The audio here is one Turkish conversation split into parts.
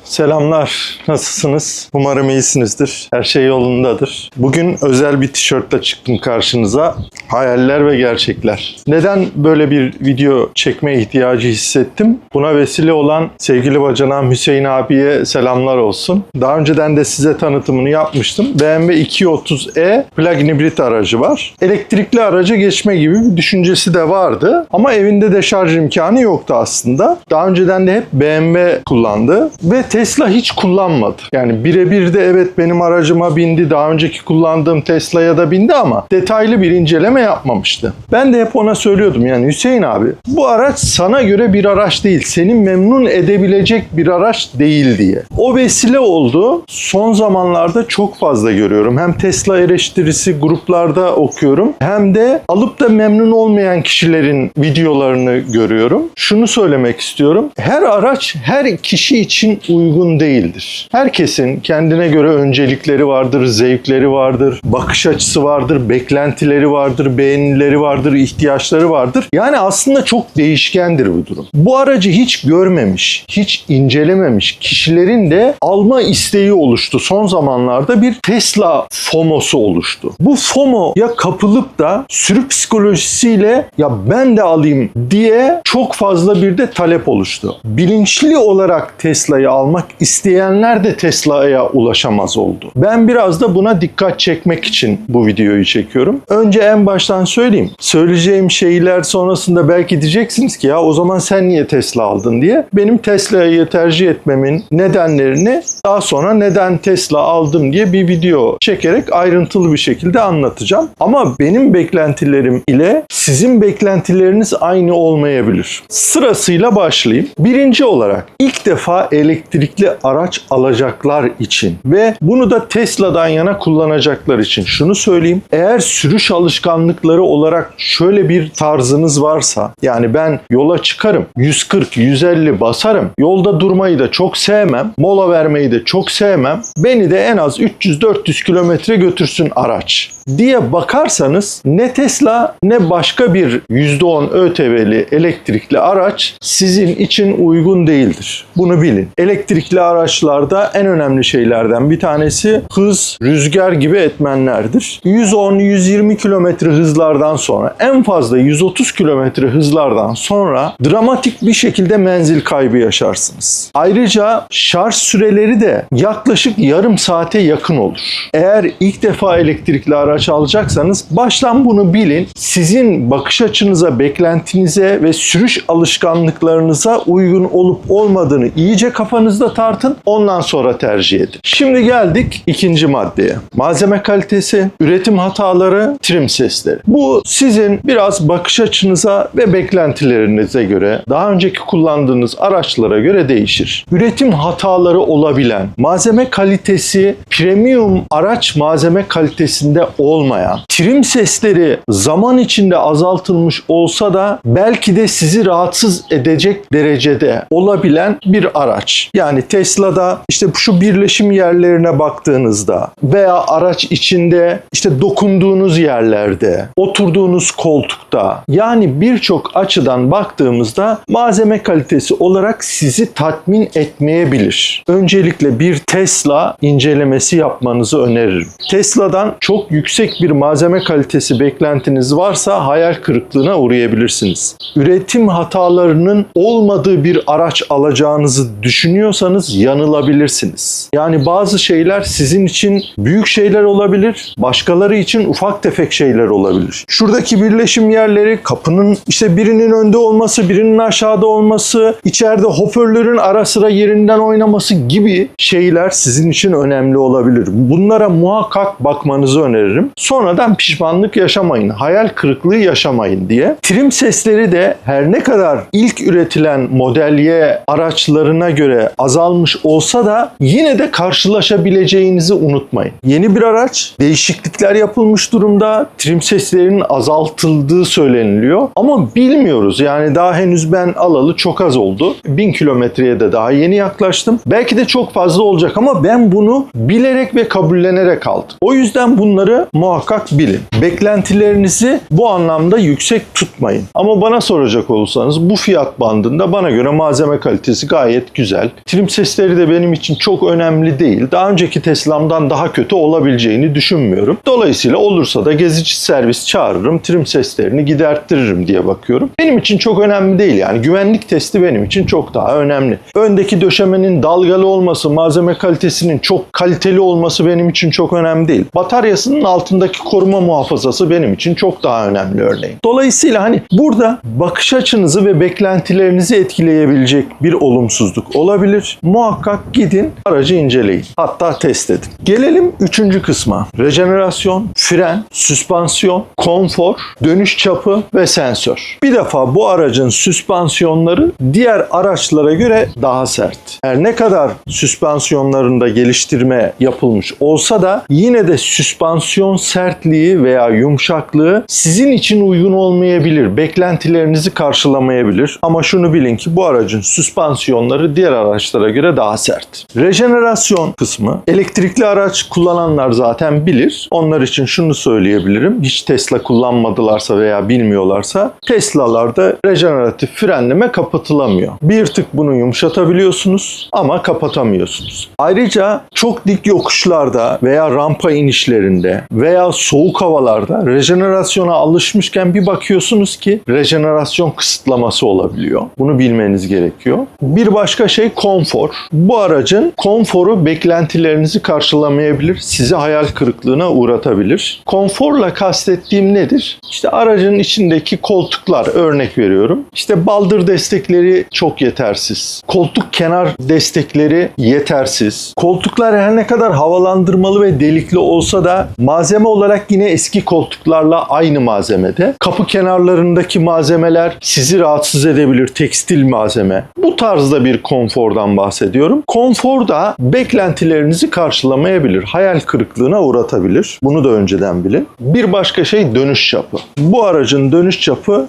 Selamlar, nasılsınız? Umarım iyisinizdir, her şey yolundadır. Bugün özel bir tişörtle çıktım karşınıza. Hayaller ve gerçekler. Neden böyle bir video çekme ihtiyacı hissettim? Buna vesile olan sevgili bacanağım Hüseyin abiye selamlar olsun. Daha önceden de size tanıtımını yapmıştım. BMW 230e plug-in hibrit aracı var. Elektrikli araca geçme gibi bir düşüncesi de vardı. Ama evinde de şarj imkanı yoktu aslında. Daha önceden de hep BMW kullandı ve Tesla hiç kullanmadı. Yani birebir de evet benim aracıma bindi, daha önceki kullandığım Tesla'ya da bindi ama detaylı bir inceleme yapmamıştı. Ben de hep ona söylüyordum, yani Hüseyin abi bu araç sana göre bir araç değil, seni memnun edebilecek bir araç değil diye. O vesile oldu. Son zamanlarda çok fazla görüyorum. Hem Tesla eleştirisi gruplarda okuyorum, hem de alıp da memnun olmayan kişilerin videolarını görüyorum. Şunu söylemek istiyorum. Her araç her kişi için uygun değildir. Herkesin kendine göre öncelikleri vardır, zevkleri vardır, bakış açısı vardır, beklentileri vardır, beğenileri vardır, ihtiyaçları vardır. Yani aslında çok değişkendir bu durum. Bu aracı hiç görmemiş, hiç incelememiş kişilerin de alma isteği oluştu. Son zamanlarda bir Tesla FOMO'su oluştu. Bu FOMO'ya kapılıp da sürü psikolojisiyle ya ben de alayım diye çok fazla bir de talep oluştu. Bilinçli olarak Tesla'yı almak isteyenler de Tesla'ya ulaşamaz oldu. Ben biraz da buna dikkat çekmek için bu videoyu çekiyorum. Önce en baştan söyleyeyim. Söyleyeceğim şeyler sonrasında belki diyeceksiniz ki ya o zaman sen niye Tesla aldın diye. Benim Tesla'yı tercih etmemin nedenlerini daha sonra neden Tesla aldım diye bir video çekerek ayrıntılı bir şekilde anlatacağım. Ama benim beklentilerim ile sizin beklentileriniz aynı olmayabilir. Sırasıyla başlayayım. Birinci olarak ilk defa elektrikli araç alacaklar için ve bunu da Tesla'dan yana kullanacaklar için şunu söyleyeyim. Eğer sürüş alışkanlıkları olarak şöyle bir tarzınız varsa, yani ben yola çıkarım, 140-150 basarım, yolda durmayı da çok sevmem, mola vermeyi de çok sevmem, beni de en az 300-400 kilometre götürsün araç diye bakarsanız ne Tesla ne başka bir %10 ÖTV'li elektrikli araç sizin için uygun değildir. Bunu bilin. Elektrikli araçlarda en önemli şeylerden bir tanesi hız, rüzgar gibi etmenlerdir. 110-120 km hızlardan sonra, en fazla 130 km hızlardan sonra dramatik bir şekilde menzil kaybı yaşarsınız. Ayrıca şarj süreleri de yaklaşık yarım saate yakın olur. Eğer ilk defa elektrikli araç alacaksanız baştan bunu bilin. Sizin bakış açınıza, beklentinize ve sürüş alışkanlıklarınıza uygun olup olmadığını iyice kafanızda tartın. Ondan sonra tercih edin. Şimdi geldik ikinci maddeye. Malzeme kalitesi, üretim hataları, trim sesleri. Bu sizin biraz bakış açınıza ve beklentilerinize göre, daha önceki kullandığınız araçlara göre değişir. Üretim hataları olabilen, malzeme kalitesi premium araç malzeme kalitesinde olmayan, trim sesleri zaman içinde azaltılmış olsa da belki de sizi rahatsız edecek derecede olabilen bir araç. Yani Tesla'da işte şu birleşim yerlerine baktığınızda veya araç içinde işte dokunduğunuz yerlerde, oturduğunuz koltukta, yani birçok açıdan baktığımızda malzeme kalitesi olarak sizi tatmin etmeyebilir. Öncelikle bir Tesla incelemesi yapmanızı öneririm. Tesla'dan çok yüksek bir malzeme kalitesi beklentiniz varsa hayal kırıklığına uğrayabilirsiniz. Üretim hatalarının olmadığı bir araç alacağınızı düşünüyorsanız yanılabilirsiniz. Yani bazı şeyler sizin için büyük şeyler olabilir, başkaları için ufak tefek şeyler olabilir. Şuradaki birleşim yerleri, kapının işte birinin önde olması, birinin aşağıda olması, içeride hoparlörün ara sıra yerinden oynaması gibi şeyler sizin için önemli olabilir. Bunlara muhakkak bakmanızı öneririm. Sonradan pişmanlık yaşamayın, hayal kırıklığı yaşamayın diye. Trim sesleri de her ne kadar ilk üretilen Model Y araçlarına göre azalmış olsa da yine de karşılaşabileceğinizi unutmayın. Yeni bir araç, değişiklikler yapılmış durumda, trim seslerinin azaltıldığı söyleniliyor ama bilmiyoruz. Yani daha henüz ben alalı çok az oldu. 1000 kilometreye de daha yeni yaklaştım. Belki de çok fazla olacak ama ben bunu bilerek ve kabullenerek aldım. O yüzden bunları muhakkak bilin. Beklentilerinizi bu anlamda yüksek tutmayın. Ama bana soracak olursanız bu fiyat bandında bana göre malzeme kalitesi gayet güzel. Trim Trim sesleri de benim için çok önemli değil. Daha önceki Tesla'mdan daha kötü olabileceğini düşünmüyorum. Dolayısıyla olursa da gezici servis çağırırım, trim seslerini giderttiririm diye bakıyorum. Benim için çok önemli değil yani. Güvenlik testi benim için çok daha önemli. Öndeki döşemenin dalgalı olması, malzeme kalitesinin çok kaliteli olması benim için çok önemli değil. Bataryasının altındaki koruma muhafazası benim için çok daha önemli örneğin. Dolayısıyla hani burada bakış açınızı ve beklentilerinizi etkileyebilecek bir olumsuzluk olabilir. Muhakkak gidin, aracı inceleyin. Hatta test edin. Gelelim 3. kısma. Rejenerasyon, fren, süspansiyon, konfor, dönüş çapı ve sensör. Bir defa bu aracın süspansiyonları diğer araçlara göre daha sert. Her ne kadar süspansiyonlarında geliştirme yapılmış olsa da yine de süspansiyon sertliği veya yumuşaklığı sizin için uygun olmayabilir. Beklentilerinizi karşılamayabilir. Ama şunu bilin ki bu aracın süspansiyonları diğer araçlara göre daha sert. Rejenerasyon kısmı elektrikli araç kullananlar zaten bilir. Onlar için şunu söyleyebilirim. Hiç Tesla kullanmadılarsa veya bilmiyorlarsa Tesla'larda rejeneratif frenleme kapatılamıyor. Bir tık bunu yumuşatabiliyorsunuz ama kapatamıyorsunuz. Ayrıca çok dik yokuşlarda veya rampa inişlerinde veya soğuk havalarda rejenerasyona alışmışken bir bakıyorsunuz ki rejenerasyon kısıtlaması olabiliyor. Bunu bilmeniz gerekiyor. Bir başka şey konfor. Bu aracın konforu beklentilerinizi karşılamayabilir, sizi hayal kırıklığına uğratabilir. Konforla kastettiğim nedir? İşte aracın içindeki koltuklar, örnek veriyorum. İşte baldır destekleri çok yetersiz. Koltuk kenar destekleri yetersiz. Koltuklar her ne kadar havalandırmalı ve delikli olsa da malzeme olarak yine eski koltuklarla aynı malzemede. Kapı kenarlarındaki malzemeler sizi rahatsız edebilir, tekstil malzeme. Bu tarzda bir konfordan bahsediyorum. Konfor da beklentilerinizi karşılamayabilir, hayal kırıklığına uğratabilir. Bunu da önceden bilin. Bir başka şey dönüş çapı. Bu aracın dönüş çapı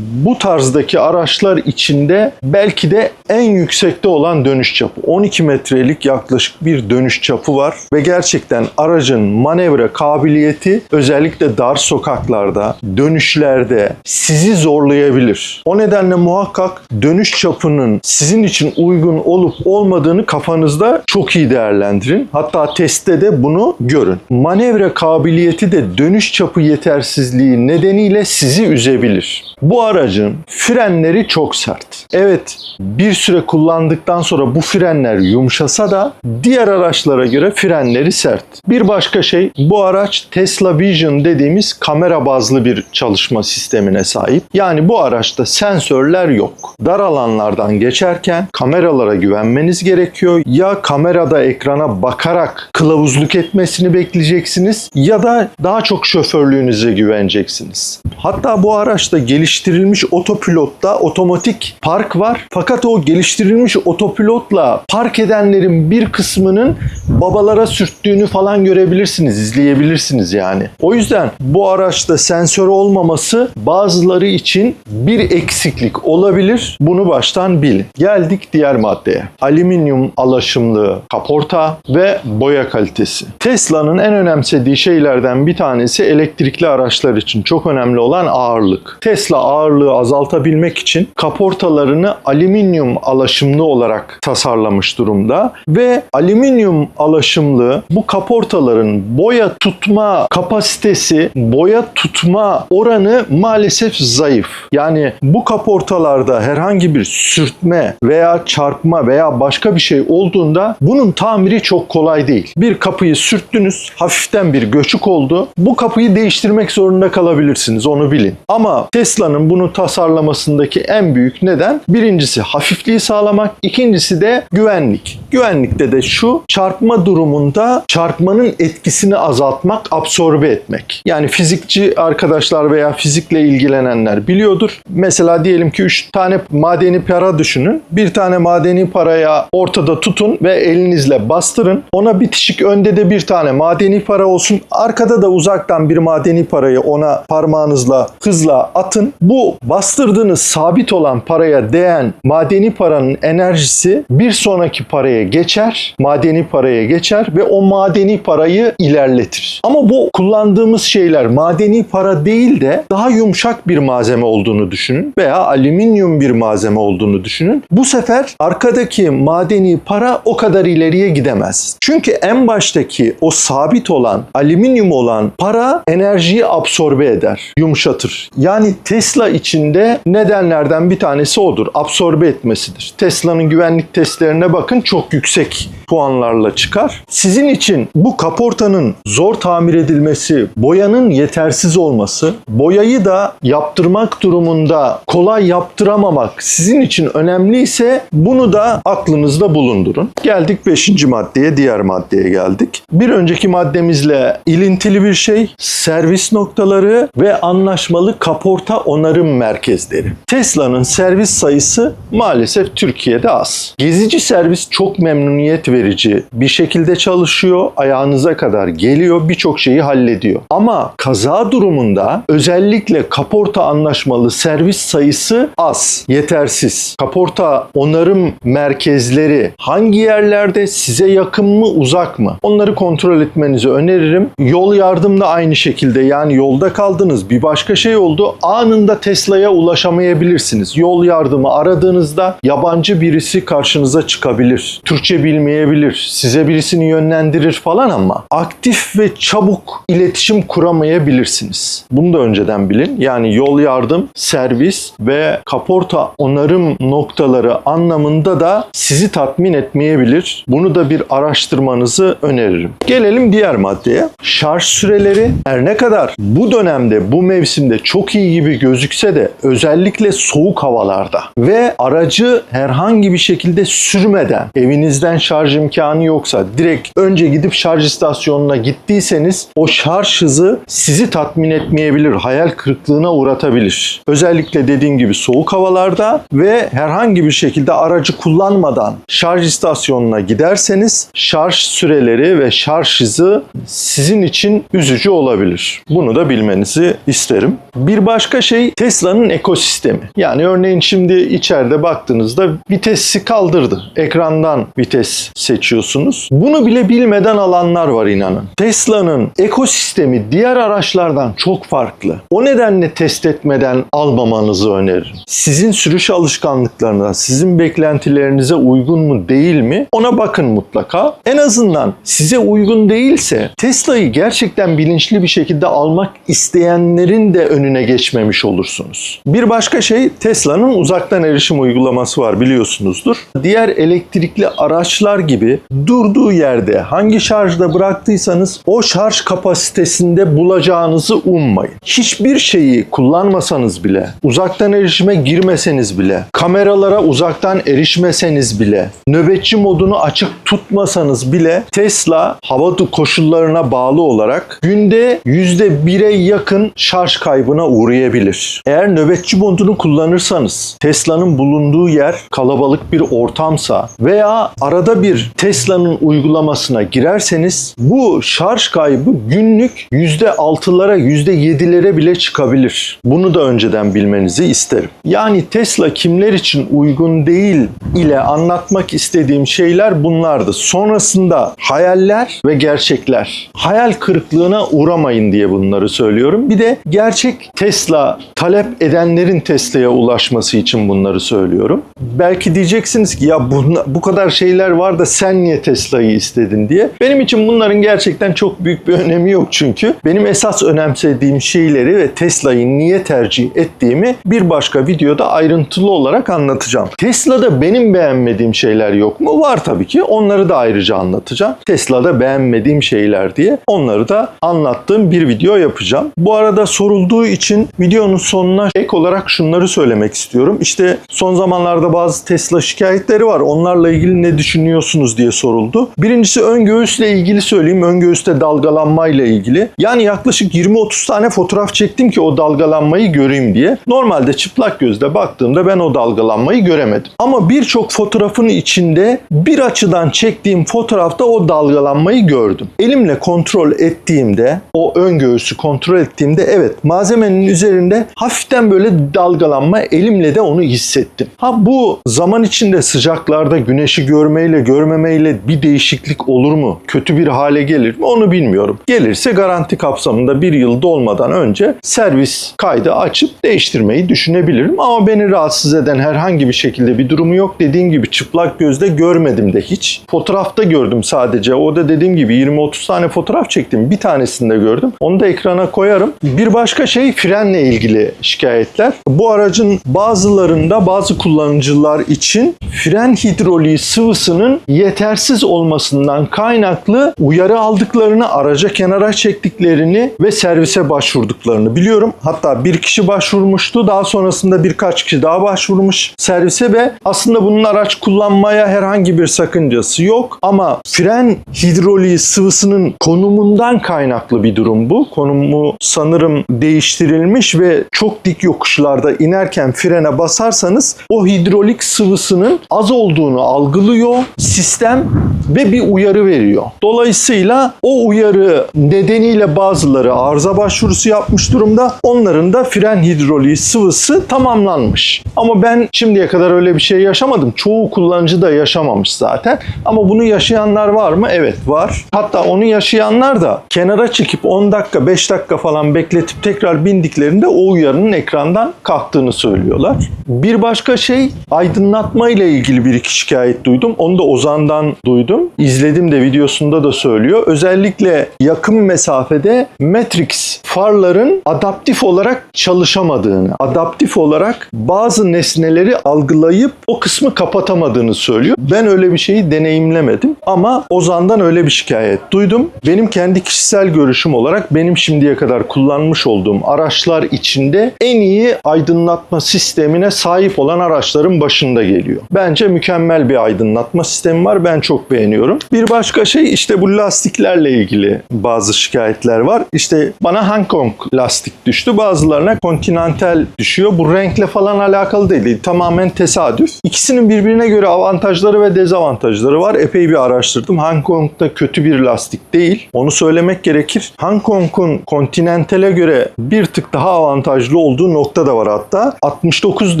bu tarzdaki araçlar içinde belki de en yüksekte olan dönüş çapı. 12 metrelik yaklaşık bir dönüş çapı var ve gerçekten aracın manevra kabiliyeti özellikle dar sokaklarda, dönüşlerde sizi zorlayabilir. O nedenle muhakkak dönüş çapının sizin için uygun olup olmadığını kafanızda çok iyi değerlendirin. Hatta testte de bunu görün. Manevra kabiliyeti de dönüş çapı yetersizliği nedeniyle sizi üzebilir. Bu aracın frenleri çok sert. Evet, bir süre kullandıktan sonra bu frenler yumuşasa da diğer araçlara göre frenleri sert. Bir başka şey, bu araç Tesla Vision dediğimiz kamera bazlı bir çalışma sistemine sahip. Yani bu araçta sensörler yok. Dar alanlardan geçerken kameralara güvenmeniz gerekiyor. Ya kamerada ekrana bakarak kılavuzluk etmesini bekleyeceksiniz ya da daha çok şoförlüğünüze güveneceksiniz. Hatta bu araçta geliştirilmiş otopilotta otomatik park var. Fakat o geliştirilmiş otopilotla park edenlerin bir kısmının babalara sürttüğünü falan görebilirsiniz, izleyebilirsiniz yani. O yüzden bu araçta sensör olmaması bazıları için bir eksiklik olabilir. Bunu baştan bilin. Geldik diğer maddeye. Alüminyum alaşımlı kaporta ve boya kalitesi. Tesla'nın en önemsediği şeylerden bir tanesi elektrikli araçlar için çok önemli olan ağırlık. Tesla ağırlığı azaltabilmek için kaportalarını alüminyum alaşımlı olarak tasarlamış durumda ve alüminyum alaşımlı bu kaportaların boya tutma kapasitesi, boya tutma oranı maalesef zayıf. Yani bu kaportalarda herhangi bir sürtme veya çarpma veya başka bir şey olduğunda bunun tamiri çok kolay değil. Bir kapıyı sürttünüz, hafiften bir göçük oldu. Bu kapıyı değiştirmek zorunda kalabilirsiniz, onu bilin. Ama Tesla'nın bunu tasarlamasındaki en büyük neden birincisi hafifliği sağlamak, ikincisi de güvenlik. Güvenlikte de şu, çarpma durumunda çarpmanın etkisini azaltmak, absorbe etmek. Yani fizikçi arkadaşlar veya fizikle ilgilenenler biliyordur. Mesela diyelim ki 3 tane madeni para düşünün. Bir tane madeni paraya ortada tutun ve elinizle bastırın. Ona bitişik önde de bir tane madeni para olsun. Arkada da uzaktan bir madeni parayı ona parmağınızla hızla atın. Bu bastırdığınız sabit olan paraya değen madeni paranın enerjisi bir sonraki paraya geçer. Madeni paraya geçer ve o madeni parayı ilerletir. Ama bu kullandığımız şeyler madeni para değil de daha yumuşak bir malzeme olduğunu düşünün veya alüminyum bir malzeme olduğunu düşünün. Bu sefer arkadaki madeni para o kadar ileriye gidemez. Çünkü en baştaki o sabit olan, alüminyum olan para enerjiyi absorbe eder, yumuşatır. Yani Tesla içinde nedenlerden bir tanesi odur. Absorbe etmesidir. Tesla'nın güvenlik testlerine bakın, çok yüksek puanlarla çıkar. Sizin için bu kaportanın zor tamir edilmesi, boyanın yetersiz olması, boyayı da yaptırmak durumunda kolay yaptıramamak sizin için önemliyse bunu da aklınızda bulundurun. Geldik 5. maddeye, diğer maddeye geldik. Bir önceki maddemizle ilintili bir şey, servis noktaları ve anlaşmalı kaporta onarım merkezleri. Tesla'nın servis sayısı maalesef Türkiye'de az. Gezici servis çok memnuniyet verici bir şekilde çalışıyor, ayağınıza kadar geliyor, birçok şeyi hallediyor. Ama kaza durumunda özellikle kaporta anlaşmalı servis sayısı az, yetersiz. Kaporta onarım merkezleri hangi yerlerde, size yakın mı, uzak mı? Onları kontrol etmenizi öneririm. Yol yardım da aynı şekilde, yani yolda kaldınız, bir başka şey oldu, anında Tesla'ya ulaşamayabilirsiniz. Yol yardımı aradığınızda yabancı birisi karşınıza çıkabilir. Türkçe bilmeyebilir. Size birisini yönlendirir falan ama aktif ve çabuk iletişim kuramayabilirsiniz. Bunu da önceden bilin. Yani yol yardım, servis ve kaporta onarım noktaları anlamında da sizi tatmin etmeyebilir. Bunu da bir araştırmanızı öneririm. Gelelim diğer maddeye. Şarj süreleri her ne kadar bu dönemde, bu mevsimde çok iyi gibi gözükse de özellikle soğuk havalarda ve aracı herhangi bir şekilde sürmeden, evinizden şarj imkanı yoksa, direkt önce gidip şarj istasyonuna gittiyseniz o şarj hızı sizi tatmin etmeyebilir, hayal kırıklığına uğratabilir. Özellikle dediğim gibi soğuk havalarda ve herhangi bir şekilde aracı kullanmadan şarj istasyonuna giderseniz şarj süreleri ve şarj hızı sizin için üzücü olabilir. Bunu da bilmenizi isterim. Bir başka şey Tesla'nın ekosistemi. Yani örneğin şimdi içeride baktığınızda vitesi kaldırdı. Ekrandan vites seçiyorsunuz. Bunu bile bilmeden alanlar var, inanın. Tesla'nın ekosistemi diğer araçlardan çok farklı. O nedenle test etmeden almamanızı öneririm. Sizin sürüş alışkanlıklarına, sizin beklentilerinize uygun mu değil mi? Ona bakın mutlaka. En azından size uygun değilse Tesla'yı gerçekten bilinçli bir şekilde almak isteyenlerin de önüne geçmemiş olursunuz. Bir başka şey, Tesla'nın uzaktan erişim uygulaması var, biliyorsunuzdur. Diğer elektrikli araçlar gibi durduğu yerde hangi şarjda bıraktıysanız o şarj kapasitesinde bulacağınızı ummayın. Hiçbir şeyi kullanmasanız bile, uzaktan erişime girmeseniz bile, kameralara uzaktan erişmeseniz bile, nöbetçi modunu açık tutmasanız bile Tesla hava koşullarına bağlı olarak günde %1'e yakın şarj kaybına uğrayabilir. Eğer nöbetçi modunu kullanırsanız, Tesla'nın bulunduğu yer kalabalık bir ortamsa veya arada bir Tesla'nın uygulamasına girerseniz bu şarj kaybı günlük %6'lara, %7'lere bile çıkabilir. Bunu da önceden bilmenizi isterim. Yani Tesla kimler için uygun değil ile anlatmak istediğim şeyler bunlardı. Sonrasında hayaller ve gerçekler. Hayal kırıklığına uğramayın diye bunları söylüyorum. Bir de gerçek Tesla talep edenlerin Tesla'ya ulaşması için bunları söylüyorum. Belki diyeceksiniz ki ya bu kadar şeyler var da sen niye Tesla'yı istedin diye. Benim için bunların gerçekten çok büyük bir önemi yok çünkü. Benim esas önemsediğim şeyleri ve Tesla'yı niye tercih ettiğimi bir başka videoda ayrıntılı olarak anlatacağım. Tesla'da benim beğenmediğim şeyler yok mu? Var tabii ki. Onları da ayrıca anlatacağım. Tesla'da beğenmediğim şeyler diye onları da anlattığım bir video yapacağım. Bu arada sorulduğu için videonun sonuna ek olarak şunları söylemek istiyorum. İşte son zamanlarda bazı Tesla şikayetleri var. Onlarla ilgili ne düşünüyorsunuz diye soruldu. Birincisi ön göğüsle ilgili söyleyeyim. Ön göğüste dalgalanmayla ilgili. Yani yaklaşık 20-30 tane fotoğraf çektim ki o dalgalanmayı göreyim diye. Normalde çıplak gözle baktığımda ben o dalgalanmayı göremedim. Ama birçok fotoğrafın içinde bir açıdan çektiğim fotoğrafta o dalgalanmayı gördüm. Elimle kontrol ettiğimde, o ön göğüsü kontrol ettiğimde evet, malzemenin üzerinde hafiften böyle dalgalanma, elimle de onu hissettim. Bu zaman içinde sıcaklarda güneşi görmeyle görmemeyle bir değişiklik olur mu? Kötü bir hale gelir mi? Onu bilmiyorum. Gelirse garanti kapsamında bir yıl dolmadan önce servis kaydı açıp değiştirmeyi düşünebilirim. Ama beni rahatsız eden herhangi bir şekilde bir durumu yok. Dediğim gibi gibi çıplak gözle görmedim de hiç. Fotoğrafta gördüm sadece. O da dediğim gibi 20-30 tane fotoğraf çektim. Bir tanesini de gördüm. Onu da ekrana koyarım. Bir başka şey frenle ilgili şikayetler. Bu aracın bazılarında bazı kullanıcılar için fren hidroliği sıvısının yetersiz olmasından kaynaklı uyarı aldıklarını, araca kenara çektiklerini ve servise başvurduklarını biliyorum. Hatta bir kişi başvurmuştu. Daha sonrasında birkaç kişi daha başvurmuş servise ve aslında bunun araç kullanmaya herhangi bir sakıncası yok. Ama fren hidroliği sıvısının konumundan kaynaklı bir durum bu. Konumu sanırım değiştirilmiş ve çok dik yokuşlarda inerken frene basarsanız o hidrolik sıvısının az olduğunu algılıyor sistem ve bir uyarı veriyor. Dolayısıyla o uyarı nedeniyle bazıları arıza başvurusu yapmış durumda. Onların da fren hidroliği sıvısı tamamlanmış. Ama ben şimdiye kadar öyle bir şey yaşamadım. Çoğu kullanıcı da yaşamamış zaten. Ama bunu yaşayanlar var mı? Evet, var. Hatta onu yaşayanlar da kenara çekip 10 dakika, 5 dakika falan bekletip tekrar bindiklerinde o uyarının ekrandan kalktığını söylüyorlar. Bir başka şey, aydınlatma ile ilgili bir iki şikayet duydum. Onu da Ozan'dan duydum. İzledim de, videosunda da söylüyor. Özellikle yakın mesafede Matrix farların adaptif olarak çalışamadığını, adaptif olarak bazı nesneleri algılayıp o kısmı kapatamadığını söylüyor. Ben öyle bir şeyi deneyimlemedim ama Ozan'dan öyle bir şikayet duydum. Benim kendi kişisel görüşüm olarak benim şimdiye kadar kullanmış olduğum araçlar içinde en iyi aydınlatma sistemine sahip olan araçların başında geliyor. Bence mükemmel bir aydınlatma sistemi var. Ben çok beğeniyorum. Bir başka şey, işte bu lastiklerle ilgili bazı şikayetler var. İşte bana Hong Kong lastik düştü. Bazılarına Continental düşüyor. Bu renkle falan alakalı değil. Tamamen tesadüf. İkisinin birbirine göre avantajları ve dezavantajları var. Epey bir araştırdım. Hong Kong'da kötü bir lastik değil. Onu söylemek gerekir. Hong Kong'un Continental'e göre bir tık daha avantajlı olduğu nokta da var hatta. 69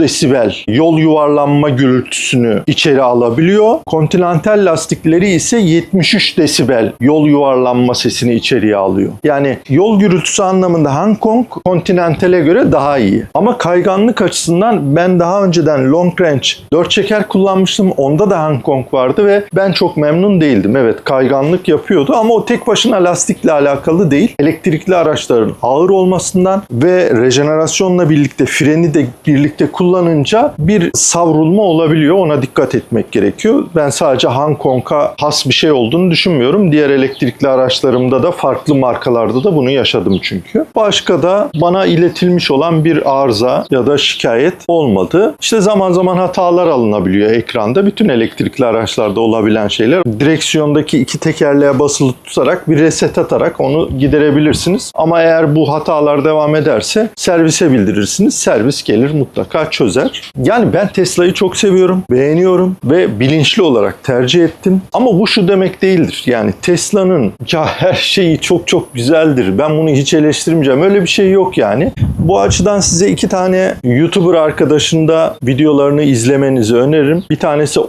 desibel yol yuvarlanma gürültüsünü içeri alabiliyor. Continental lastikleri ise 73 desibel yol yuvarlanma sesini içeriye alıyor. Yani yol gürültüsü anlamında Hong Kong Continental'e göre daha iyi. Ama kayganlık açısından ben daha önceden long range 4 çeker kullanmıştım. Onda da Hong Kong vardı ve ben çok memnun değildim. Evet, kayganlık yapıyordu ama o tek başına lastikle alakalı değil. Elektrikli araçların ağır olmasından ve rejenerasyonla birlikte freni de birlikte kullanınca bir savrulma olabiliyor. Ona dikkat etmek gerekiyor. Ben sadece Hong Kong'a has bir şey olduğunu düşünmüyorum. Diğer elektrikli araçlarımda da farklı markalarda da bunu yaşadım çünkü. Başka da bana iletilmiş olan bir arıza ya da şikayet olmadı. İşte zaman zaman hatalar alınabiliyor ekranda. Bütün elektrikli araçlarda olabilen şeyler. Direksiyondaki iki tekerleğe basılı tutarak bir reset atarak onu giderebilirsiniz. Ama eğer bu hatalar devam ederse servise bildirirsiniz. Servis gelir mutlaka çözer. Yani ben Tesla'yı çok seviyorum, beğeniyorum ve bilinçli olarak tercih ettim. Ama bu şu demek değildir. Yani Tesla'nın ya her şeyi çok çok güzeldir, ben bunu hiç eleştirmeyeceğim, öyle bir şey yok yani. Bu açıdan size iki tane YouTuber arkadaşın da videolarını izlemenizi öneririm. Bir tanesi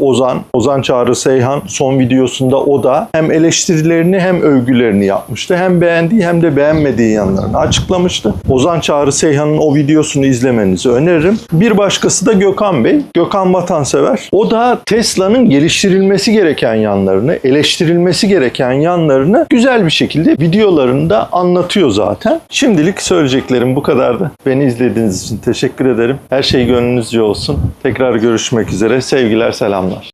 Ozan Çağrı Seyhan. Son videosunda o da hem eleştirilerini hem övgülerini yapmıştı. Hem beğendiği hem de beğenmediği yanlarını açıklamıştı. Ozan Çağrı Seyhan'ın o videosunu izlemenizi öneririm. Bir başkası da Gökhan Bey. Gökhan Vatansever. O da Tesla'nın geliştirilmesi gereken yanlarını, eleştirilmesi gereken yanlarını güzel bir şekilde videolarında anlatıyor zaten. Şimdilik söyleyeceklerim bu kadardı. Beni izlediğiniz için teşekkür ederim. Her şey gönlünüzce olsun. Tekrar görüşmek üzere. Sevgiler, selamlar.